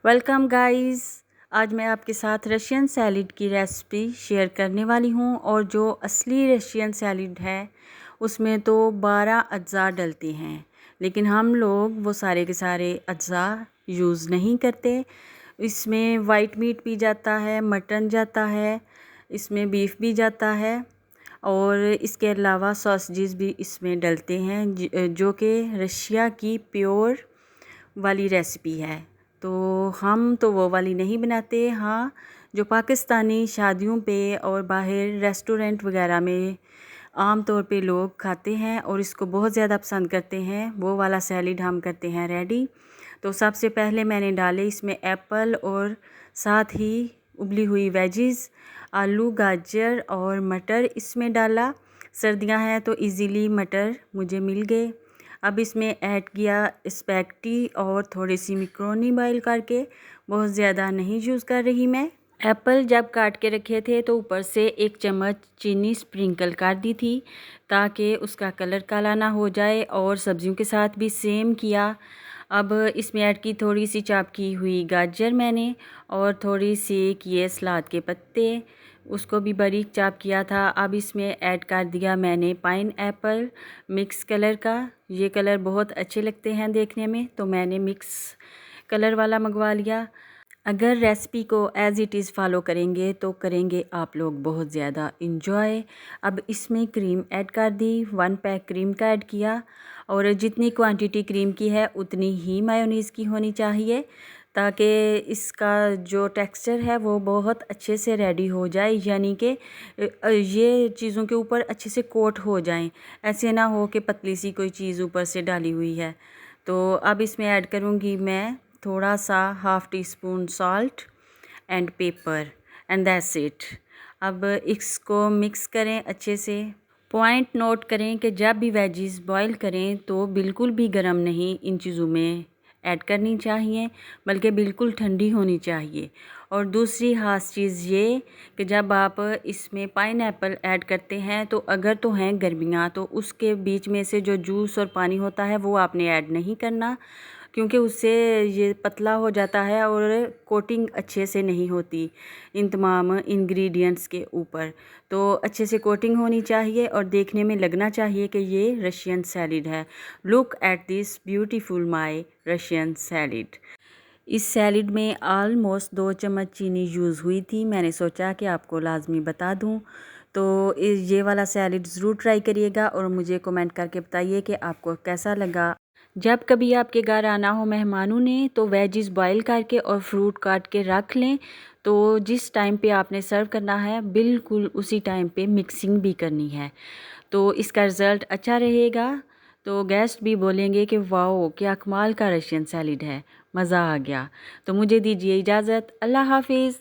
Welcome guys. आज मैं आपके साथ रशियन सैलिड की रेसिपी शेयर करने वाली हूँ और जो असली रशियन सैलिड है उसमें तो 12 अज्जा डलते हैं, लेकिन हम लोग वो सारे के सारे अज्जा यूज़ नहीं करते। इसमें वाइट मीट भी जाता है, मटन जाता है, इसमें बीफ भी जाता है और इसके अलावा सॉसेजेस भी इसमें डलते हैं जो कि रशिया की प्योर वाली रेसिपी है। तो हम तो वो वाली नहीं बनाते। हाँ, जो पाकिस्तानी शादियों पे और बाहर रेस्टोरेंट वगैरह में आम तौर पे लोग खाते हैं और इसको बहुत ज़्यादा पसंद करते हैं, वो वाला सैलिड हम करते हैं रेडी। तो सबसे पहले मैंने डाले इसमें एप्पल और साथ ही उबली हुई वेजिस, आलू, गाजर और मटर इसमें डाला। सर्दियां हैं तो इजीली मटर मुझे मिल गए। अब इसमें ऐड किया स्पैगेटी और थोड़ी सी मैक्रोनी बॉईल करके, बहुत ज़्यादा नहीं यूज़ कर रही मैं। एप्पल जब काट के रखे थे तो ऊपर से 1 चम्मच चीनी स्प्रिंकल कर दी थी ताकि उसका कलर काला ना हो जाए, और सब्जियों के साथ भी सेम किया। अब इसमें ऐड की थोड़ी सी चॉप की हुई गाजर मैंने, और थोड़ी सी किए सलाद के पत्ते, उसको भी बारीक चॉप किया था। अब इसमें ऐड कर दिया मैंने पाइन एप्पल मिक्स कलर का। ये कलर बहुत अच्छे लगते हैं देखने में, तो मैंने मिक्स कलर वाला मंगवा लिया। अगर रेसिपी को एज़ इट इज़ फॉलो करेंगे तो करेंगे आप लोग बहुत ज़्यादा इंजॉय। अब इसमें क्रीम ऐड कर दी, 1 पैक क्रीम का ऐड किया, और जितनी क्वांटिटी क्रीम की है उतनी ही मायोनीज़ की होनी चाहिए ताकि इसका जो टेक्सचर है वो बहुत अच्छे से रेडी हो जाए, यानी कि ये चीज़ों के ऊपर अच्छे से कोट हो जाएं। ऐसे ना हो कि पतली सी कोई चीज़ ऊपर से डाली हुई है। तो अब इसमें ऐड करूँगी मैं थोड़ा सा half tea spoon salt and paper, and that's it. अब इसको मिक्स करें अच्छे से। पॉइंट नोट करें कि जब भी वेजिस बॉईल करें तो बिल्कुल भी गर्म नहीं इन चीज़ों में ऐड करनी चाहिए, बल्कि बिल्कुल ठंडी होनी चाहिए। और दूसरी ख़ास चीज़ ये कि जब आप इसमें पाइनएप्पल ऐड करते हैं तो अगर तो हैं गर्मियाँ तो उसके बीच में से जो जूस और पानी होता है वो आपने ऐड नहीं करना, क्योंकि उससे ये पतला हो जाता है और कोटिंग अच्छे से नहीं होती इन तमाम इंग्रेडिएंट्स के ऊपर। तो अच्छे से कोटिंग होनी चाहिए और देखने में लगना चाहिए कि ये रशियन सैलिड है। Look at this beautiful my Russian salaried. इस सैलिड में ऑलमोस्ट 2 चम्मच चीनी यूज़ हुई थी। मैंने सोचा कि आपको लाजमी बता दूं। तो ये वाला सैलिड ज़रूर ट्राई करिएगा और मुझे कमेंट करके बताइए कि आपको कैसा लगा। जब कभी आपके घर आना हो मेहमानों ने तो वेजिस बॉईल करके और फ्रूट काट के रख लें, तो जिस टाइम पे आपने सर्व करना है बिल्कुल उसी टाइम पे मिक्सिंग भी करनी है, तो इसका रिज़ल्ट अच्छा रहेगा। तो गेस्ट भी बोलेंगे कि वाओ क्या कमाल का रशियन सैलिड है, मज़ा आ गया। तो मुझे दीजिए इजाज़त। अल्लाह हाफिज़।